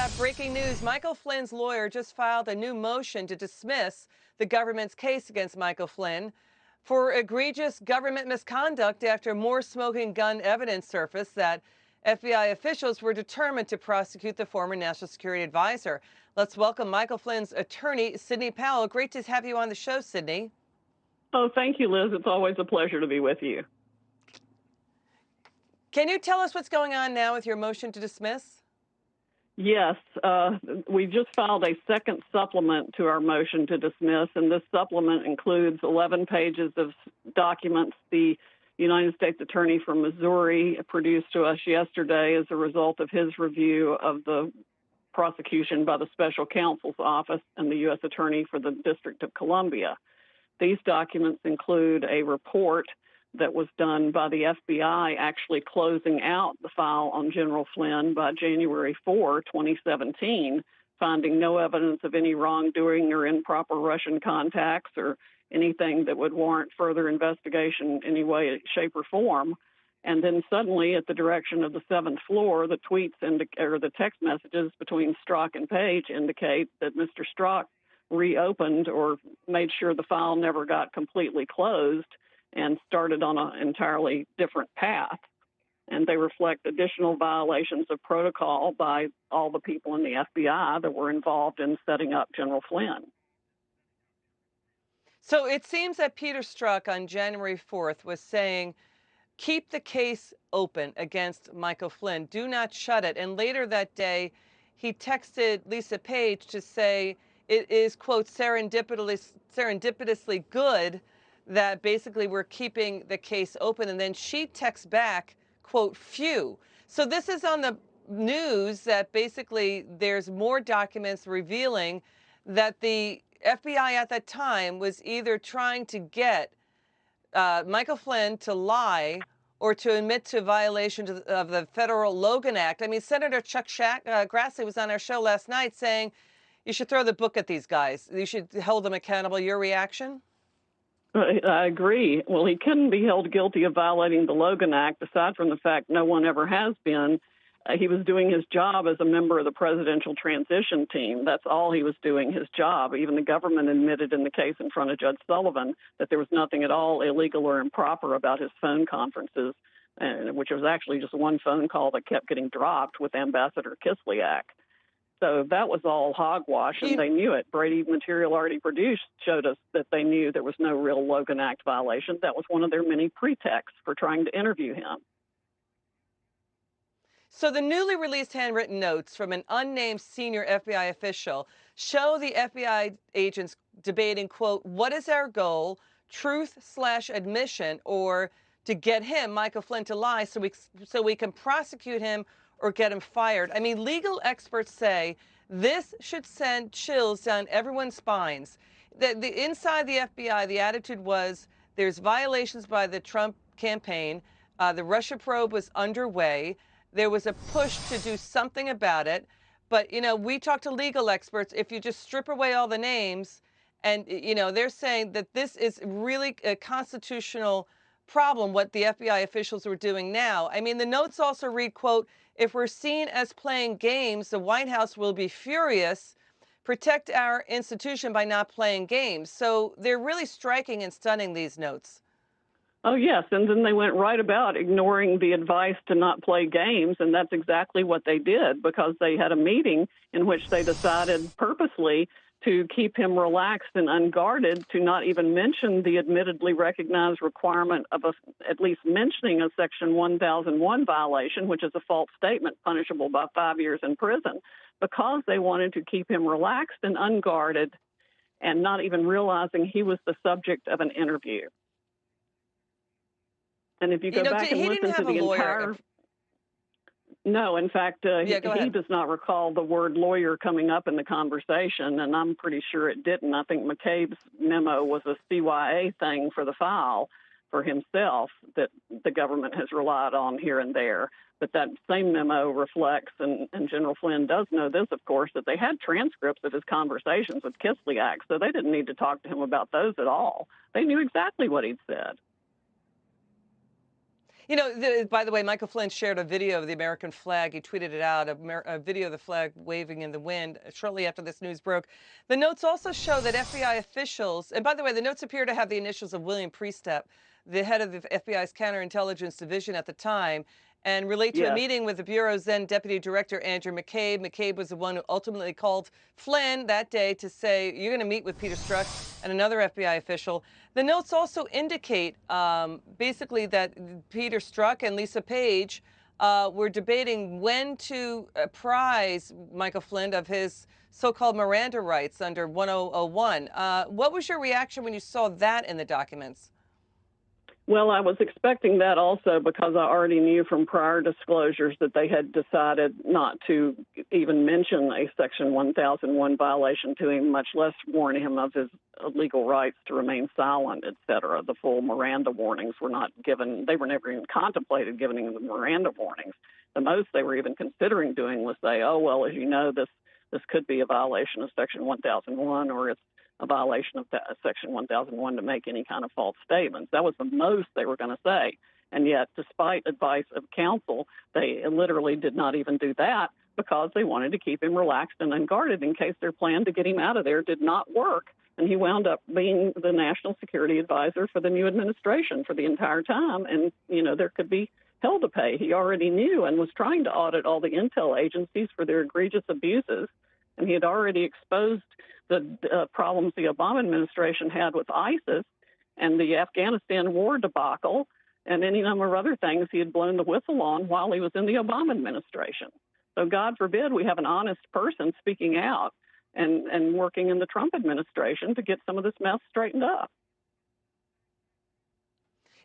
have breaking news. Michael Flynn's lawyer just filed a new motion to dismiss the government's case against Michael Flynn for egregious government misconduct after more smoking gun evidence surfaced that FBI officials were determined to prosecute the former national security advisor. Let's welcome Michael Flynn's attorney, Sidney Powell. Great to have you on the show, Sidney. Oh, thank you, Liz. It's always a pleasure to be with you. Can you tell us what's going on now with your motion to dismiss? Yes, we just filed a second supplement to our motion to dismiss, and this supplement includes 11 pages of documents the United States Attorney from Missouri produced to us yesterday as a result of his review of the prosecution by the Special Counsel's Office and the U.S. Attorney for the District of Columbia. These documents include a report that was done by the FBI actually closing out the file on General Flynn by January 4, 2017, finding no evidence of any wrongdoing or improper Russian contacts or anything that would warrant further investigation in any way, shape, or form. And then suddenly, at the direction of the seventh floor, the tweets or the text messages between Strzok and Page indicate that Mr. Strzok reopened or made sure the file never got completely closed and started on an entirely different path. And they reflect additional violations of protocol by all the people in the FBI that were involved in setting up General Flynn. So it seems that Peter Strzok on January 4th was saying, keep the case open against Michael Flynn. Do not shut it. And later that day, he texted Lisa Page to say it is, quote, serendipitously good that basically we're keeping the case open. And then she texts back, quote, phew. So this is on the news that basically there's more documents revealing that the FBI at that time was either trying to get Michael Flynn to lie or to admit to violations of the federal Logan Act. I mean, Senator Chuck Grassley was on our show last night saying you should throw the book at these guys. You should hold them accountable. Your reaction? I agree. Well, he couldn't be held guilty of violating the Logan Act, aside from the fact no one ever has been. He was doing his job as a member of the presidential transition team. That's all he was doing, his job. Even the government admitted in the case in front of Judge Sullivan that there was nothing at all illegal or improper about his phone conferences, which was actually just one phone call that kept getting dropped with Ambassador Kislyak. So that was all hogwash, and they knew it. Brady material already produced showed us that they knew there was no real Logan Act violation. That was one of their many pretexts for trying to interview him. So the newly released handwritten notes from an unnamed senior FBI official show the FBI agents debating, quote, what is our goal, truth/admission, or to get him, Michael Flynn, to lie so we can prosecute him or get him fired. I mean, legal experts say this should send chills down everyone's spines. Inside the FBI, the attitude was there's violations by the Trump campaign. The Russia probe was underway. There was a push to do something about it. But, you know, we talked to legal experts. If you just strip away all the names and, you know, they're saying that this is really a constitutional problem, what the FBI officials were doing now. I mean, the notes also read, quote, if we're seen as playing games, the White House will be furious. Protect our institution by not playing games. So they're really striking and stunning, these notes. Oh, yes. And then they went right about ignoring the advice to not play games. And that's exactly what they did, because they had a meeting in which they decided purposely to keep him relaxed and unguarded, to not even mention the admittedly recognized requirement of at least mentioning a Section 1001 violation, which is a false statement punishable by 5 years in prison, because they wanted to keep him relaxed and unguarded and not even realizing he was the subject of an interview. And if you go back and listen to the entire... No, in fact, he does not recall the word lawyer coming up in the conversation, and I'm pretty sure it didn't. I think McCabe's memo was a CYA thing for the file for himself that the government has relied on here and there. But that same memo reflects, and General Flynn does know this, of course, that they had transcripts of his conversations with Kislyak, so they didn't need to talk to him about those at all. They knew exactly what he'd said. By the way, Michael Flynn shared a video of the American flag. He tweeted it out, a video of the flag waving in the wind shortly after this news broke. The notes also show that FBI officials, and by the way, the notes appear to have the initials of William Priestep, the head of the FBI's counterintelligence division at the time, and relate to a Yes. meeting with the Bureau's then Deputy Director, Andrew McCabe. McCabe was the one who ultimately called Flynn that day to say, you're going to meet with Peter Strzok and another FBI official. The notes also indicate basically that Peter Strzok and Lisa Page were debating when to apprise Michael Flynn of his so-called Miranda rights under 1001. What was your reaction when you saw that in the documents? Well, I was expecting that also because I already knew from prior disclosures that they had decided not to even mention a Section 1001 violation to him, much less warn him of his legal rights to remain silent, et cetera. The full Miranda warnings were not given. They were never even contemplated giving him the Miranda warnings. The most they were even considering doing was say, oh, well, as you know, this could be a violation of Section 1001, or it's a violation of Section 1001 to make any kind of false statements. That was the most they were going to say. And yet, despite advice of counsel, they literally did not even do that because they wanted to keep him relaxed and unguarded in case their plan to get him out of there did not work. And he wound up being the national security advisor for the new administration for the entire time. And, there could be hell to pay. He already knew and was trying to audit all the intel agencies for their egregious abuses. And he had already exposed the problems the Obama administration had with ISIS and the Afghanistan war debacle and any number of other things he had blown the whistle on while he was in the Obama administration. So God forbid we have an honest person speaking out and working in the Trump administration to get some of this mess straightened up.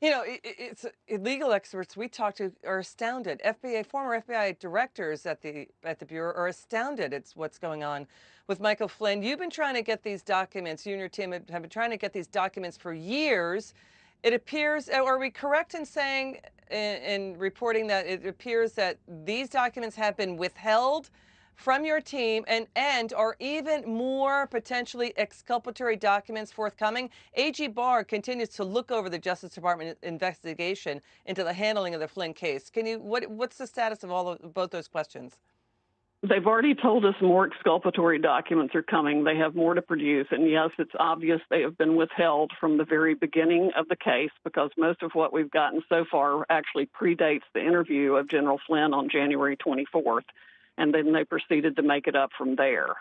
It's legal experts we talk to are astounded. Former FBI directors at the Bureau are astounded at what's going on with Michael Flynn. You've been trying to get these documents. You and your team have been trying to get these documents for years. It appears, are we correct in saying, in reporting that it appears that these documents have been withheld from your team and are even more potentially exculpatory documents forthcoming? AG Barr continues to look over the Justice Department investigation into the handling of the Flynn case. What's the status of both those questions? They've already told us more exculpatory documents are coming. They have more to produce. And yes, it's obvious they have been withheld from the very beginning of the case because most of what we've gotten so far actually predates the interview of General Flynn on January 24th. And then they proceeded to make it up from there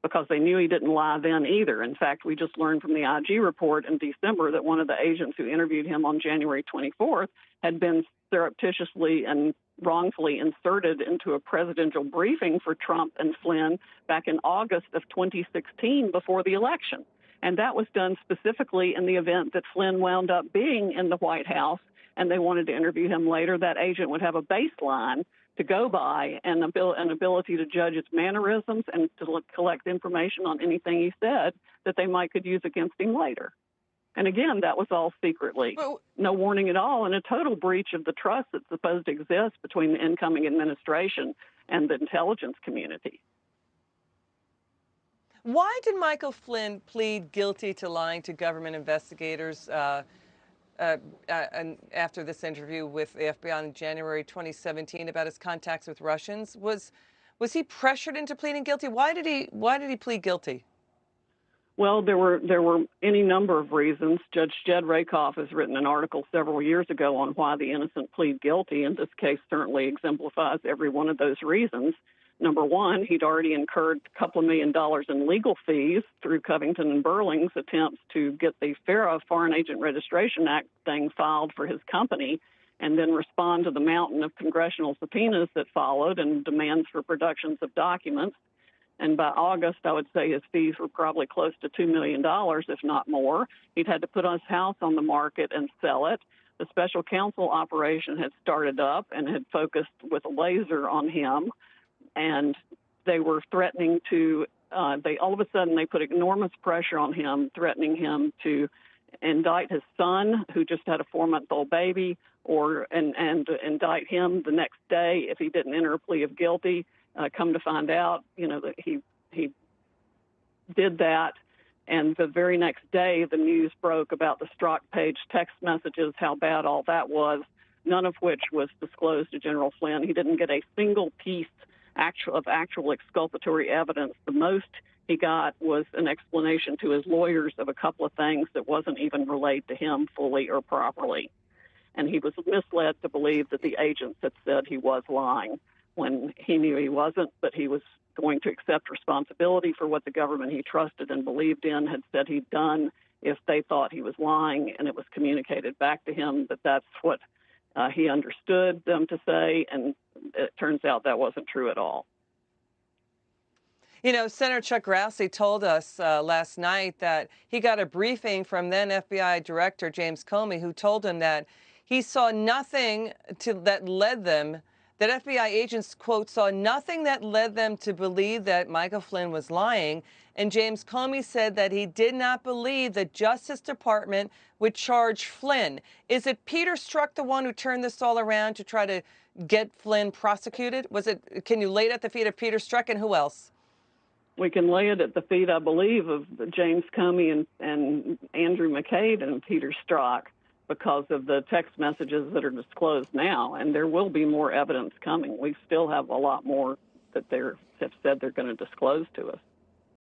because they knew he didn't lie then either. In fact, we just learned from the IG report in December that one of the agents who interviewed him on January 24th had been surreptitiously and wrongfully inserted into a presidential briefing for Trump and Flynn back in August of 2016 before the election. And that was done specifically in the event that Flynn wound up being in the White House and they wanted to interview him later. That agent would have a baseline to go by and an ability to judge its mannerisms and to collect information on anything he said that they could use against him later. And again, that was all secretly. No warning at all, and a total breach of the trust that's supposed to exist between the incoming administration and the intelligence community. Why did Michael Flynn plead guilty to lying to government investigators and after this interview with the FBI in January 2017 about his contacts with Russians? Was he pressured into pleading guilty? Why did he plead guilty? Well, there were any number of reasons. Judge Jed Rakoff has written an article several years ago on why the innocent plead guilty, and this case certainly exemplifies every one of those reasons. Number one, he'd already incurred a couple of $1 million in legal fees through Covington and Burling's attempts to get the FARA, Foreign Agent Registration Act thing filed for his company, and then respond to the mountain of congressional subpoenas that followed and demands for productions of documents. And by August, I would say his fees were probably close to $2 million, if not more. He'd had to put his house on the market and sell it. The special counsel operation had started up and had focused with a laser on him. And they were threatening to, all of a sudden they put enormous pressure on him, threatening him to indict his son, who just had a 4-month-old baby, and indict him the next day if he didn't enter a plea of guilty. Come to find out, that he did that. And the very next day, the news broke about the Strzok page text messages, how bad all that was. none of which was disclosed to General Flynn. He didn't get a single piece of actual exculpatory evidence. The most he got was an explanation to his lawyers of a couple of things that wasn't even relayed to him fully or properly. And he was misled to believe that the agents had said he was lying when he knew he wasn't, but he was going to accept responsibility for what the government he trusted and believed in had said he'd done if they thought he was lying, and it was communicated back to him that that's what he understood them to say, and it turns out that wasn't true at all. You know, Senator Chuck Grassley told us last night that he got a briefing from then FBI Director James Comey, who told him that he saw nothing that led them, that FBI agents, quote, saw nothing that led them to believe that Michael Flynn was lying. And James Comey said that he did not believe the Justice Department would charge Flynn. Is it Peter Strzok, the one who turned this all around to try to get Flynn prosecuted? Can you lay it at the feet of Peter Strzok, and who else? We can lay it at the feet, I believe, of James Comey and Andrew McCabe and Peter Strzok, because of the text messages that are disclosed now, and there will be more evidence coming. We still have a lot more that they have said they're going to disclose to us.